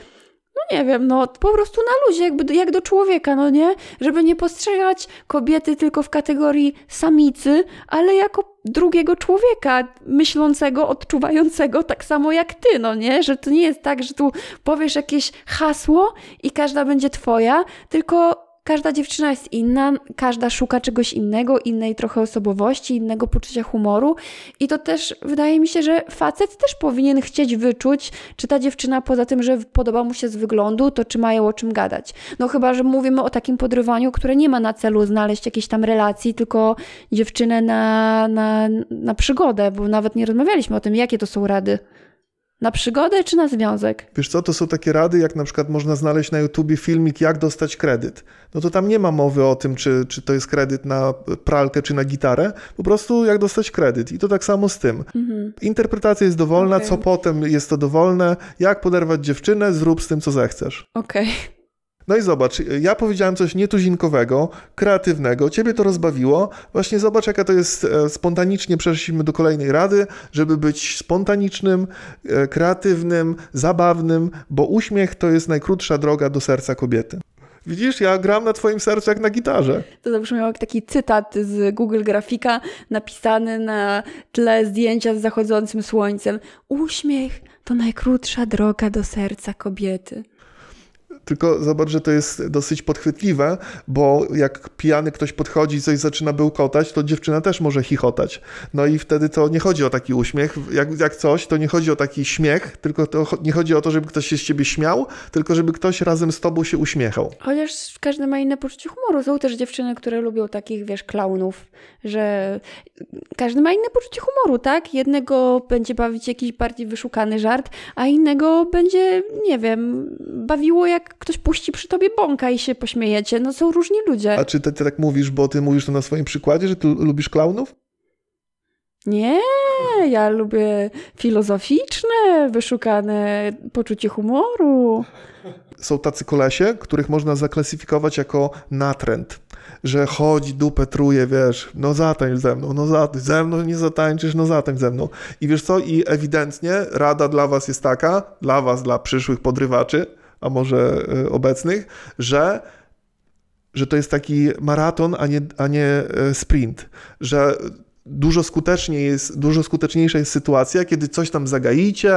No nie wiem, no po prostu na luzie, jak do człowieka, no nie? Żeby nie postrzegać kobiety tylko w kategorii samicy, ale jako drugiego człowieka, myślącego, odczuwającego tak samo jak ty, no nie? Że to nie jest tak, że tu powiesz jakieś hasło i każda będzie twoja, tylko każda dziewczyna jest inna, każda szuka czegoś innego, innej trochę osobowości, innego poczucia humoru i to też wydaje mi się, że facet też powinien chcieć wyczuć, czy ta dziewczyna poza tym, że podoba mu się z wyglądu, to czy mają o czym gadać. No chyba, że mówimy o takim podrywaniu, które nie ma na celu znaleźć jakiejś tam relacji, tylko dziewczynę na przygodę, bo nawet nie rozmawialiśmy o tym, jakie to są rady. Na przygodę czy na związek? Wiesz co, to są takie rady, jak na przykład można znaleźć na YouTubie filmik, jak dostać kredyt. No to tam nie ma mowy o tym, czy to jest kredyt na pralkę, czy na gitarę. Po prostu jak dostać kredyt. I to tak samo z tym. Interpretacja jest dowolna, co potem jest to dowolne. Jak poderwać dziewczynę, zrób z tym, co zechcesz. Okej. No i zobacz, ja powiedziałem coś nietuzinkowego, kreatywnego, ciebie to rozbawiło. Właśnie zobacz, jaka to jest spontanicznie, przeszliśmy do kolejnej rady, żeby być spontanicznym, kreatywnym, zabawnym, bo uśmiech to jest najkrótsza droga do serca kobiety. Widzisz, ja gram na twoim sercu jak na gitarze. To zabrzmiało jak taki cytat z Google Grafika napisany na tle zdjęcia z zachodzącym słońcem. Uśmiech to najkrótsza droga do serca kobiety. Tylko zobacz, że to jest dosyć podchwytliwe, bo jak pijany ktoś podchodzi i coś zaczyna bełkotać, to dziewczyna też może chichotać. No i wtedy to nie chodzi o taki uśmiech, jak coś, to nie chodzi o taki śmiech, tylko to nie chodzi o to, żeby ktoś się z ciebie śmiał, tylko żeby ktoś razem z tobą się uśmiechał. Chociaż każdy ma inne poczucie humoru. Są też dziewczyny, które lubią takich, wiesz, klaunów, że każdy ma inne poczucie humoru, tak? Jednego będzie bawić jakiś bardziej wyszukany żart, a innego będzie, nie wiem, bawiło jak ktoś puści przy tobie bąka i się pośmiejecie. No są różni ludzie. A czy ty tak mówisz, bo ty mówisz to na swoim przykładzie, że ty lubisz klaunów? Nie, ja lubię filozoficzne, wyszukane poczucie humoru. Są tacy kolesie, których można zaklasyfikować jako natręt. Że chodzi, dupę truje, wiesz, no zatańcz ze mną, ze mną nie zatańczysz, no zatańcz ze mną. I wiesz co, i ewidentnie rada dla was jest taka, dla was, dla przyszłych podrywaczy, a może obecnych, że to jest taki maraton, a nie sprint, że dużo skuteczniejsza jest sytuacja, kiedy coś tam zagaicie,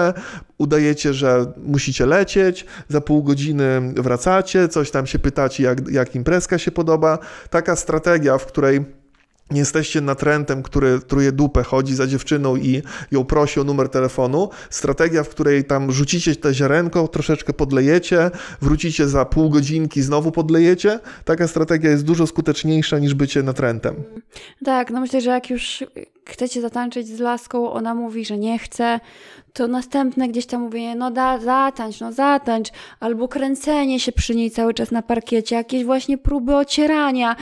udajecie, że musicie lecieć, za pół godziny wracacie, coś tam się pytacie, jak imprezka się podoba. Taka strategia, w której nie jesteście natrętem, który truje dupę, chodzi za dziewczyną i ją prosi o numer telefonu. Strategia, w której tam rzucicie te ziarenko, troszeczkę podlejecie, wrócicie za pół godzinki, znowu podlejecie. Taka strategia jest dużo skuteczniejsza niż bycie natrętem. Tak, no myślę, że jak już chcecie zatańczyć z laską, ona mówi, że nie chce, to następne gdzieś tam mówienie, no zatańcz, albo kręcenie się przy niej cały czas na parkiecie, jakieś właśnie próby ocierania.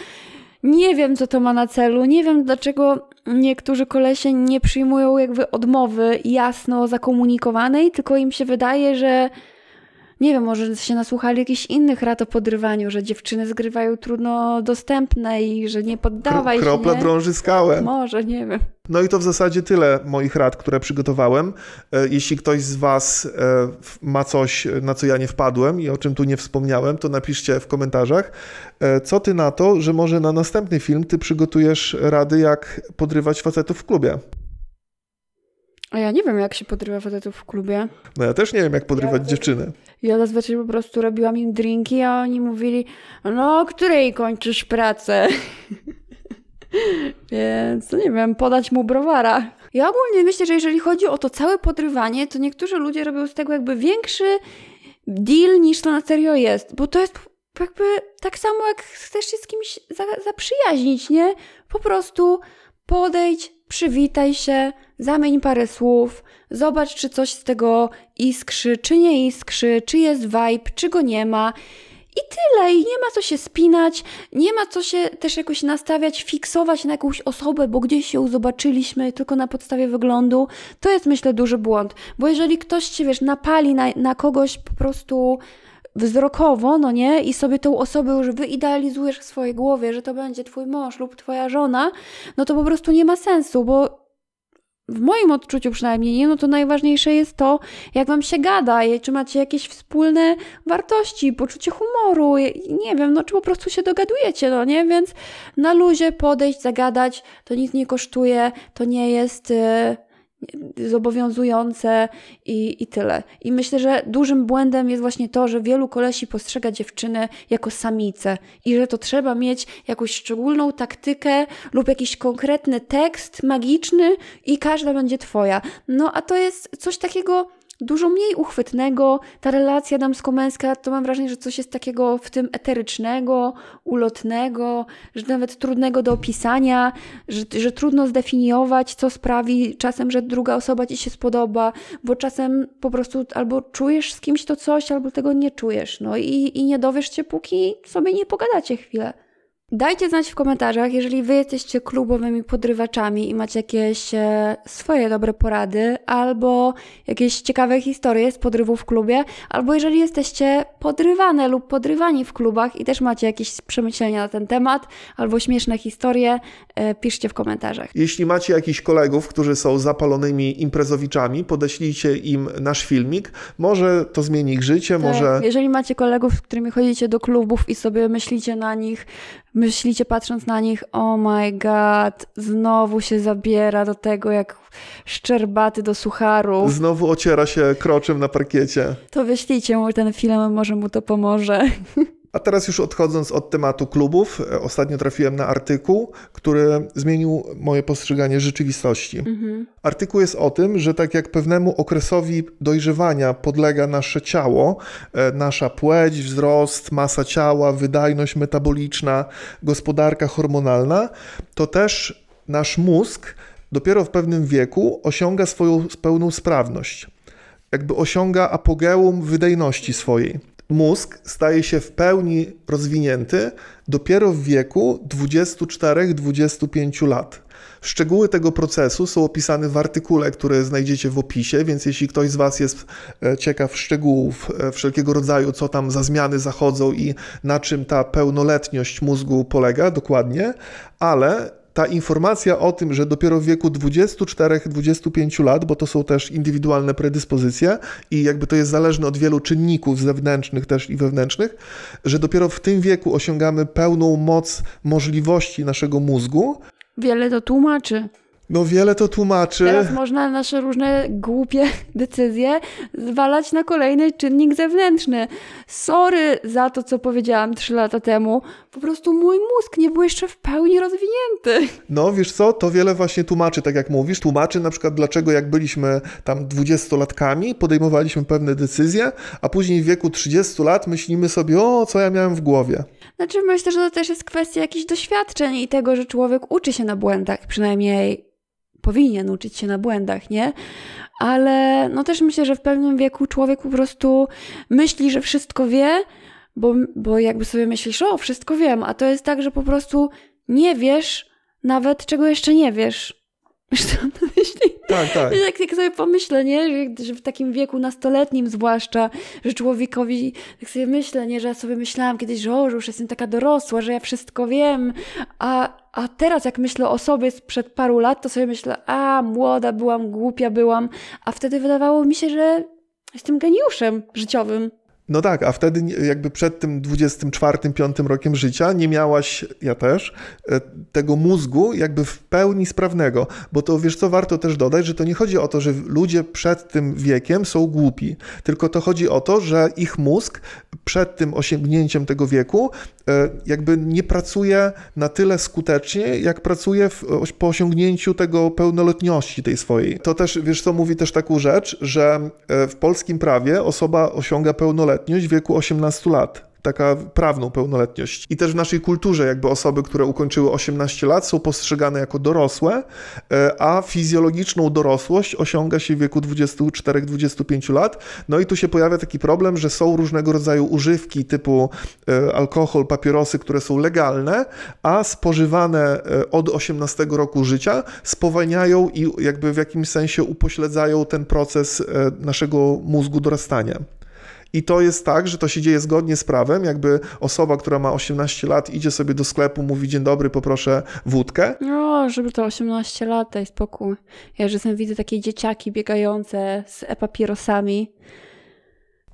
Nie wiem, co to ma na celu, nie wiem, dlaczego niektórzy kolesie nie przyjmują jakby odmowy jasno zakomunikowanej, tylko im się wydaje, że nie wiem, może się nasłuchali jakichś innych rad o podrywaniu, że dziewczyny zgrywają trudno dostępne i że nie poddawaj się, Kropla drąży skałę. Może, nie wiem. No i to w zasadzie tyle moich rad, które przygotowałem. Jeśli ktoś z was ma coś, na co ja nie wpadłem i o czym tu nie wspomniałem, to napiszcie w komentarzach. Co ty na to, że może na następny film ty przygotujesz rady, jak podrywać facetów w klubie? A ja nie wiem, jak się podrywa facetów w klubie. No ja też nie wiem, jak podrywać dziewczyny. Ja zazwyczaj po prostu robiłam im drinki, a oni mówili, no o której kończysz pracę? Więc, no nie wiem, podać mu browara. Ja ogólnie myślę, że jeżeli chodzi o to całe podrywanie, to niektórzy ludzie robią z tego jakby większy deal niż to na serio jest. Bo to jest jakby tak samo, jak chcesz się z kimś zaprzyjaźnić, nie? Po prostu podejdź, przywitaj się, zamień parę słów, zobacz, czy coś z tego iskrzy, czy nie iskrzy, czy jest vibe, czy go nie ma. I tyle. I nie ma co się spinać, nie ma co się też jakoś nastawiać, fiksować na jakąś osobę, bo gdzieś ją zobaczyliśmy tylko na podstawie wyglądu. To jest, myślę, duży błąd. Bo jeżeli ktoś cię, wiesz, napali na kogoś po prostu wzrokowo, no nie, i sobie tą osobę już wyidealizujesz w swojej głowie, że to będzie twój mąż lub twoja żona, no to po prostu nie ma sensu, bo w moim odczuciu przynajmniej, nie, no to najważniejsze jest to, jak wam się gada, czy macie jakieś wspólne wartości, poczucie humoru, nie wiem, no czy po prostu się dogadujecie, no nie, więc na luzie podejść, zagadać, to nic nie kosztuje, to nie jest zobowiązujące i tyle. I myślę, że dużym błędem jest właśnie to, że wielu kolesi postrzega dziewczyny jako samice i że to trzeba mieć jakąś szczególną taktykę lub jakiś konkretny tekst magiczny i każda będzie twoja. No a to jest coś takiego dużo mniej uchwytnego. Ta relacja damsko-męska, to mam wrażenie, że coś jest takiego w tym eterycznego, ulotnego, że nawet trudnego do opisania, że trudno zdefiniować, co sprawi czasem, że druga osoba ci się spodoba, bo czasem po prostu albo czujesz z kimś to coś, albo tego nie czujesz. No i nie dowiesz się, póki sobie nie pogadacie chwilę. Dajcie znać w komentarzach, jeżeli wy jesteście klubowymi podrywaczami i macie jakieś swoje dobre porady, albo jakieś ciekawe historie z podrywów w klubie, albo jeżeli jesteście podrywane lub podrywani w klubach i też macie jakieś przemyślenia na ten temat, albo śmieszne historie, piszcie w komentarzach. Jeśli macie jakichś kolegów, którzy są zapalonymi imprezowiczami, podeślijcie im nasz filmik. Może to zmieni ich życie, Tak, może... Jeżeli macie kolegów, z którymi chodzicie do klubów i sobie myślicie patrząc na nich, oh my god, znowu się zabiera do tego jak szczerbaty do sucharu. Znowu ociera się kroczem na parkiecie. To wyślijcie mu ten film, może mu to pomoże. A teraz już odchodząc od tematu klubów, ostatnio trafiłem na artykuł, który zmienił moje postrzeganie rzeczywistości. Artykuł jest o tym, że tak jak pewnemu okresowi dojrzewania podlega nasze ciało, nasza płeć, wzrost, masa ciała, wydajność metaboliczna, gospodarka hormonalna, to też nasz mózg dopiero w pewnym wieku osiąga swoją pełną sprawność. Jakby osiąga apogeum wydajności swojej. Mózg staje się w pełni rozwinięty dopiero w wieku 24-25 lat. Szczegóły tego procesu są opisane w artykule, który znajdziecie w opisie, więc jeśli ktoś z Was jest ciekaw szczegółów wszelkiego rodzaju, co tam za zmiany zachodzą i na czym ta pełnoletność mózgu polega dokładnie, ale ta informacja o tym, że dopiero w wieku 24-25 lat, bo to są też indywidualne predyspozycje i jakby to jest zależne od wielu czynników zewnętrznych też i wewnętrznych, że dopiero w tym wieku osiągamy pełną moc możliwości naszego mózgu. Wiele to tłumaczy. No wiele to tłumaczy. Teraz można nasze różne głupie decyzje zwalać na kolejny czynnik zewnętrzny. Sorry za to, co powiedziałam 3 lata temu. Po prostu mój mózg nie był jeszcze w pełni rozwinięty. No wiesz co, to wiele właśnie tłumaczy, tak jak mówisz. Tłumaczy na przykład dlaczego jak byliśmy tam 20-latkami, podejmowaliśmy pewne decyzje, a później w wieku 30 lat myślimy sobie, o co ja miałem w głowie. Znaczy myślę, że to też jest kwestia jakichś doświadczeń i tego, że człowiek uczy się na błędach, przynajmniej powinien uczyć się na błędach, nie? Ale no też myślę, że w pewnym wieku człowiek po prostu myśli, że wszystko wie, bo jakby sobie myślisz, o, wszystko wiem, a to jest tak, że po prostu nie wiesz nawet, czego jeszcze nie wiesz. Wiesz co mam na myśli? Tak, tak. Jak sobie pomyślę, nie? Że w takim wieku nastoletnim zwłaszcza, że człowiekowi, tak sobie myślę, nie? Że ja sobie myślałam kiedyś, że już jestem taka dorosła, że ja wszystko wiem, a teraz jak myślę o sobie sprzed paru lat, to sobie myślę, młoda byłam, głupia byłam, a wtedy wydawało mi się, że jestem geniuszem życiowym. No tak, a wtedy jakby przed tym 24-5 rokiem życia nie miałaś, ja też, tego mózgu jakby w pełni sprawnego, bo to wiesz co, warto też dodać, że to nie chodzi o to, że ludzie przed tym wiekiem są głupi, tylko to chodzi o to, że ich mózg przed tym osiągnięciem tego wieku jakby nie pracuje na tyle skutecznie, jak pracuje po osiągnięciu tego pełnoletności tej swojej. To też, wiesz co, mówi też taką rzecz, że w polskim prawie osoba osiąga pełnoletność w wieku 18 lat. Taka prawną pełnoletność. I też w naszej kulturze jakby osoby, które ukończyły 18 lat są postrzegane jako dorosłe, a fizjologiczną dorosłość osiąga się w wieku 24-25 lat. No i tu się pojawia taki problem, że są różnego rodzaju używki typu alkohol, papierosy, które są legalne, a spożywane od 18 roku życia spowalniają i jakby w jakimś sensie upośledzają ten proces naszego mózgu dorastania. I to jest tak, że to się dzieje zgodnie z prawem, jakby osoba, która ma 18 lat idzie sobie do sklepu, mówi dzień dobry, poproszę wódkę. No, żeby to 18 lat, daj spokój. Ja czasem widzę takie dzieciaki biegające z e-papierosami,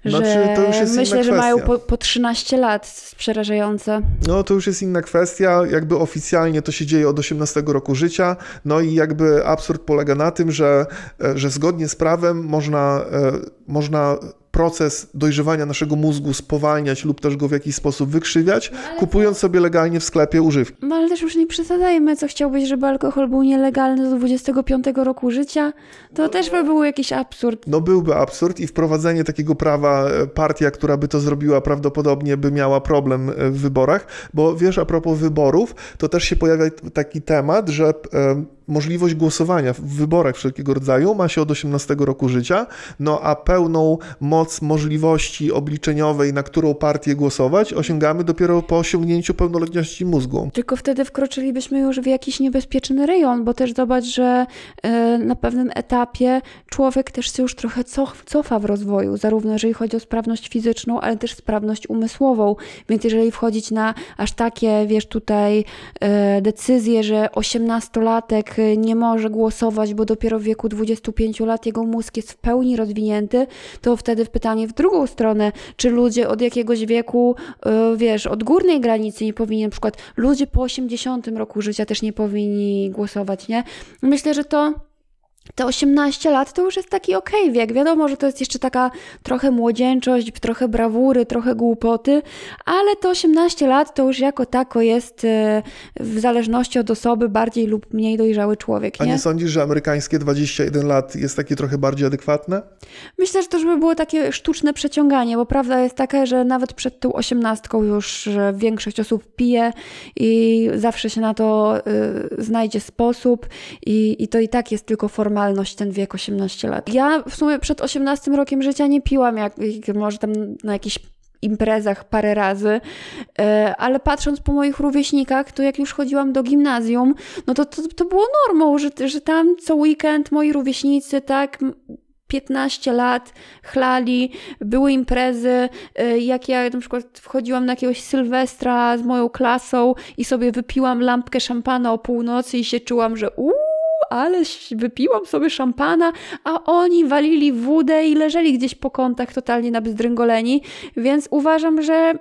że to już jest myślę, inna że mają kwestia. po 13 lat, jest przerażające. No to już jest inna kwestia, jakby oficjalnie to się dzieje od 18 roku życia, no i jakby absurd polega na tym, że zgodnie z prawem można proces dojrzewania naszego mózgu spowalniać lub też go w jakiś sposób wykrzywiać, kupując sobie legalnie w sklepie używki. No ale też już nie przesadzajmy, co chciałbyś, żeby alkohol był nielegalny do 25 roku życia? To też by był jakiś absurd. No byłby absurd i wprowadzenie takiego prawa, partia, która by to zrobiła, prawdopodobnie by miała problem w wyborach, bo wiesz, a propos wyborów, to też się pojawia taki temat, że możliwość głosowania w wyborach wszelkiego rodzaju ma się od 18 roku życia, no a pełną moc możliwości obliczeniowej, na którą partię głosować, osiągamy dopiero po osiągnięciu pełnoletności mózgu. Tylko wtedy wkroczylibyśmy już w jakiś niebezpieczny rejon, bo też zobacz, że na pewnym etapie człowiek też się już trochę cofa w rozwoju, zarówno jeżeli chodzi o sprawność fizyczną, ale też sprawność umysłową, więc jeżeli wchodzić na aż takie, wiesz, tutaj decyzje, że 18-latek nie może głosować, bo dopiero w wieku 25 lat jego mózg jest w pełni rozwinięty, to wtedy pytanie w drugą stronę, czy ludzie od jakiegoś wieku, wiesz, od górnej granicy nie powinni, na przykład ludzie po 80 roku życia też nie powinni głosować, nie? Myślę, że te 18 lat to już jest taki okej wiek. Wiadomo, że to jest jeszcze taka trochę młodzieńczość, trochę brawury, trochę głupoty, ale te 18 lat to już jako tako jest w zależności od osoby bardziej lub mniej dojrzały człowiek, nie? A nie sądzisz, że amerykańskie 21 lat jest takie trochę bardziej adekwatne? Myślę, że to już by było takie sztuczne przeciąganie, bo prawda jest taka, że nawet przed tą 18 już większość osób pije i zawsze się na to znajdzie sposób i to i tak jest tylko formalność, ten wiek 18 lat. Ja w sumie przed 18 rokiem życia nie piłam, może tam na jakichś imprezach parę razy, ale patrząc po moich rówieśnikach, to jak już chodziłam do gimnazjum, no to było normą, że tam co weekend moi rówieśnicy, tak, 15 lat chlali, były imprezy, jak ja na przykład wchodziłam na jakiegoś Sylwestra z moją klasą i sobie wypiłam lampkę szampana o północy i się czułam, że ale wypiłam sobie szampana, a oni walili wódę i leżeli gdzieś po kątach totalnie nabzdręgoleni, więc uważam, że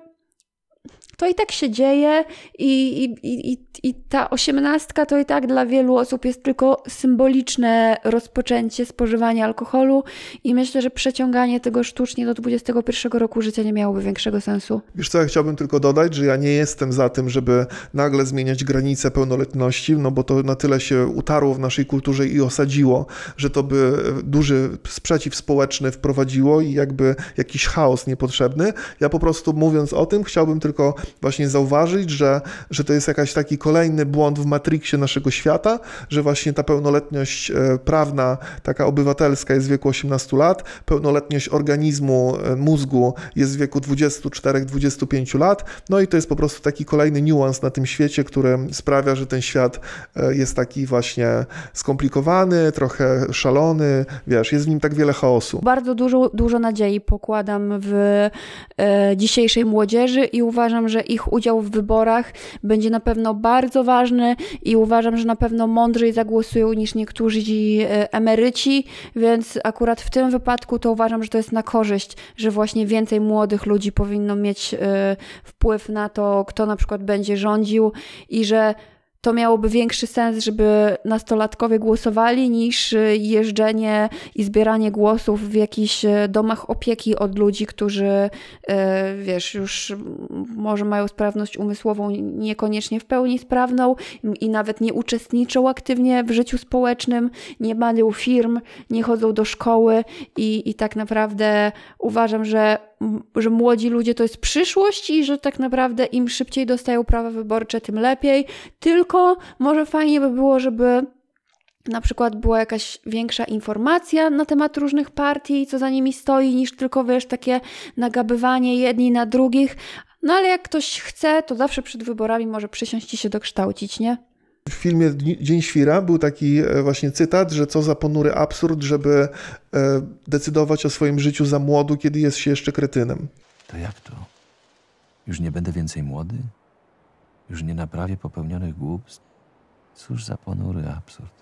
to i tak się dzieje i ta 18 to i tak dla wielu osób jest tylko symboliczne rozpoczęcie spożywania alkoholu i myślę, że przeciąganie tego sztucznie do 21 roku życia nie miałoby większego sensu. Wiesz co, ja chciałbym tylko dodać, że ja nie jestem za tym, żeby nagle zmieniać granice pełnoletności, no bo to na tyle się utarło w naszej kulturze i osadziło, że to by duży sprzeciw społeczny wprowadziło i jakby jakiś chaos niepotrzebny. Ja po prostu mówiąc o tym chciałbym tylko właśnie zauważyć, że to jest jakiś taki kolejny błąd w matriksie naszego świata, że właśnie ta pełnoletność prawna, taka obywatelska jest w wieku 18 lat, pełnoletność organizmu, mózgu jest w wieku 24-25 lat, no i to jest po prostu taki kolejny niuans na tym świecie, który sprawia, że ten świat jest taki właśnie skomplikowany, trochę szalony, wiesz, jest w nim tak wiele chaosu. Bardzo dużo nadziei pokładam w dzisiejszej młodzieży i uważam, że ich udział w wyborach będzie na pewno bardzo ważny i uważam, że na pewno mądrzej zagłosują niż niektórzy emeryci, więc akurat w tym wypadku to uważam, że to jest na korzyść, że właśnie więcej młodych ludzi powinno mieć wpływ na to, kto na przykład będzie rządził i że to miałoby większy sens, żeby nastolatkowie głosowali niż jeżdżenie i zbieranie głosów w jakichś domach opieki od ludzi, którzy, wiesz, już może mają sprawność umysłową niekoniecznie w pełni sprawną i nawet nie uczestniczą aktywnie w życiu społecznym, nie mają firm, nie chodzą do szkoły i tak naprawdę uważam, że młodzi ludzie to jest przyszłość i że tak naprawdę im szybciej dostają prawa wyborcze, tym lepiej. Tylko może fajnie by było, żeby na przykład była jakaś większa informacja na temat różnych partii, co za nimi stoi, niż tylko, wiesz, takie nagabywanie jedni na drugich. No ale jak ktoś chce, to zawsze przed wyborami może przysiąść i się dokształcić, nie? W filmie Dzień Świra był taki właśnie cytat, że co za ponury absurd, żeby decydować o swoim życiu za młodu, kiedy jest się jeszcze kretynem. To jak to? Już nie będę więcej młody? Już nie naprawię popełnionych głupstw? Cóż za ponury absurd.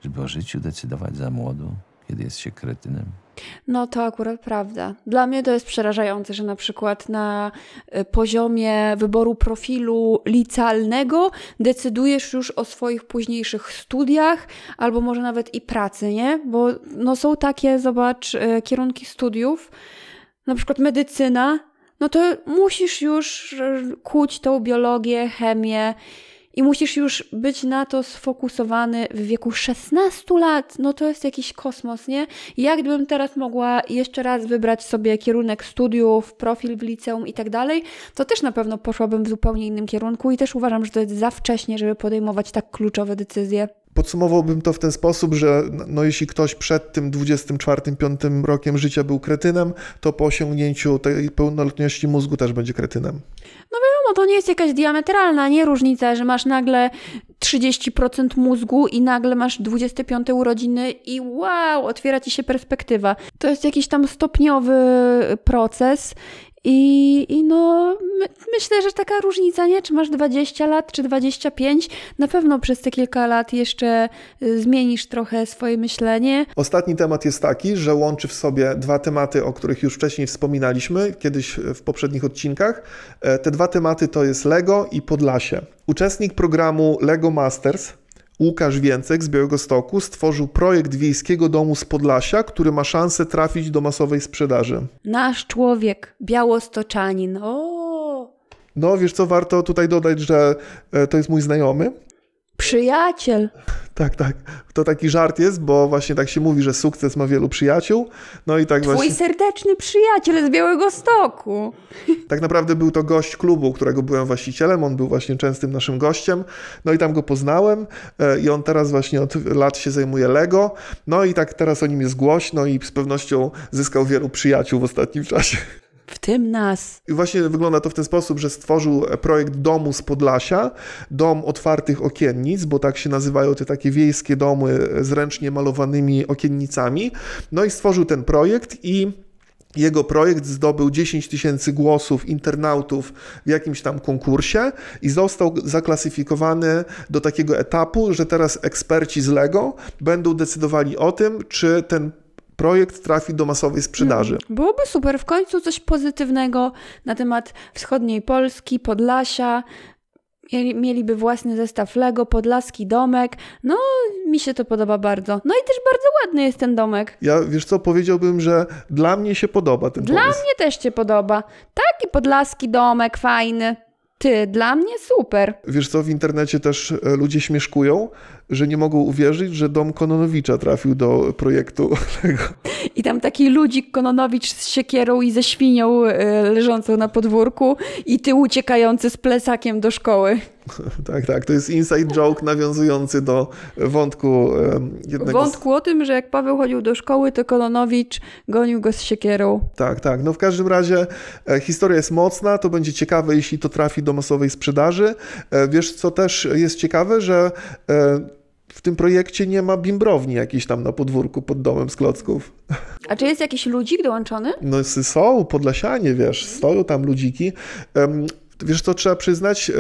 Żeby o życiu decydować za młodu, kiedy jest się kretynem? No to akurat prawda. Dla mnie to jest przerażające, że na przykład na poziomie wyboru profilu licealnego decydujesz już o swoich późniejszych studiach albo może nawet i pracy, nie? Bo no są takie, zobacz, kierunki studiów, na przykład medycyna, no to musisz już kuć tą biologię, chemię i musisz już być na to sfokusowany w wieku 16 lat. No to jest jakiś kosmos, nie? Ja gdybym teraz mogła jeszcze raz wybrać sobie kierunek studiów, profil w liceum i tak dalej, to też na pewno poszłabym w zupełnie innym kierunku i też uważam, że to jest za wcześnie, żeby podejmować tak kluczowe decyzje. Podsumowałbym to w ten sposób, że no, jeśli ktoś przed tym 24-5 rokiem życia był kretynem, to po osiągnięciu tej pełnoletności mózgu też będzie kretynem. No wiadomo, to nie jest jakaś diametralna, nie różnica, że masz nagle 30% mózgu i nagle masz 25 urodziny i wow, otwiera ci się perspektywa. To jest jakiś tam stopniowy proces. I no, myślę, że taka różnica, nie? Czy masz 20 lat, czy 25, na pewno przez te kilka lat jeszcze zmienisz trochę swoje myślenie. Ostatni temat jest taki, że łączy w sobie dwa tematy, o których już wcześniej wspominaliśmy, kiedyś w poprzednich odcinkach. Te dwa tematy to jest Lego i Podlasie. Uczestnik programu Lego Masters, Łukasz Więcek z Białegostoku, stworzył projekt wiejskiego domu z Podlasia, który ma szansę trafić do masowej sprzedaży. Nasz człowiek, białostoczanin. O! No wiesz co, warto tutaj dodać, że to jest mój znajomy. Przyjaciel. Tak. To taki żart jest, bo właśnie tak się mówi, że sukces ma wielu przyjaciół. No i tak Twój właśnie... serdeczny przyjaciel z Białegostoku. Tak naprawdę był to gość klubu, którego byłem właścicielem. On był właśnie częstym naszym gościem. No i tam go poznałem i on teraz właśnie od lat się zajmuje Lego. No i tak teraz o nim jest głośno i z pewnością zyskał wielu przyjaciół w ostatnim czasie. W tym nas. I właśnie wygląda to w ten sposób, że stworzył projekt domu z Podlasia, dom otwartych okiennic, bo tak się nazywają te takie wiejskie domy z ręcznie malowanymi okiennicami. No i stworzył ten projekt i jego projekt zdobył 10 000 głosów internautów w jakimś tam konkursie i został zaklasyfikowany do takiego etapu, że teraz eksperci z Lego będą decydowali o tym, czy ten projekt trafi do masowej sprzedaży. Byłoby super, w końcu coś pozytywnego na temat wschodniej Polski, Podlasia. Mieliby własny zestaw Lego, podlaski domek. No, mi się to podoba bardzo. No i też bardzo ładny jest ten domek. Ja, wiesz co, powiedziałbym, że dla mnie się podoba ten pomysł. Dla mnie też się podoba. Taki podlaski domek, fajny. Ty, dla mnie super. Wiesz co, w internecie też ludzie śmieszkują, że nie mogą uwierzyć, że dom Kononowicza trafił do projektu Lego. I tam taki ludzik Kononowicz z siekierą i ze świnią leżącą na podwórku i ty uciekający z plesakiem do szkoły. Tak, to jest inside joke nawiązujący do wątku jednego... Wątku o tym, że jak Paweł chodził do szkoły, to Kononowicz gonił go z siekierą. Tak. No w każdym razie historia jest mocna, to będzie ciekawe, jeśli to trafi do masowej sprzedaży. Wiesz, co też jest ciekawe, że w tym projekcie nie ma bimbrowni jakiejś tam na podwórku pod domem z klocków. A czy jest jakiś ludzik dołączony? No są, podlasianie, wiesz, stoją tam ludziki. Wiesz co, trzeba przyznać,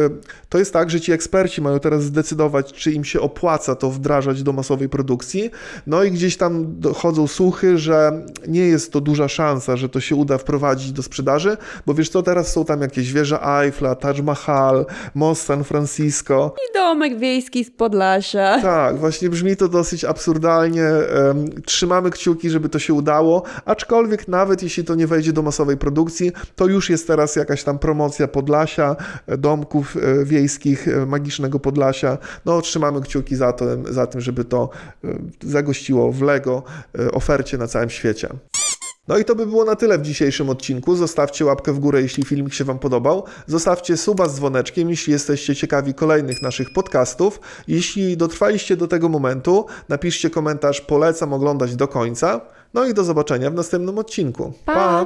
to jest tak, że ci eksperci mają teraz zdecydować, czy im się opłaca to wdrażać do masowej produkcji. No i gdzieś tam dochodzą słuchy, że nie jest to duża szansa, że to się uda wprowadzić do sprzedaży, bo wiesz co, teraz są tam jakieś wieże Eiffla, Taj Mahal, most San Francisco. I domek wiejski z Podlasia. Tak, właśnie brzmi to dosyć absurdalnie. Trzymamy kciuki, żeby to się udało, aczkolwiek nawet jeśli to nie wejdzie do masowej produkcji, to już jest teraz jakaś tam promocja Podlasia, domków wiejskich, magicznego Podlasia. No, trzymamy kciuki za tym, żeby to zagościło w Lego ofercie na całym świecie. No i to by było na tyle w dzisiejszym odcinku. Zostawcie łapkę w górę, jeśli filmik się Wam podobał. Zostawcie suba z dzwoneczkiem, jeśli jesteście ciekawi kolejnych naszych podcastów. Jeśli dotrwaliście do tego momentu, napiszcie komentarz, polecam oglądać do końca. No i do zobaczenia w następnym odcinku. Pa!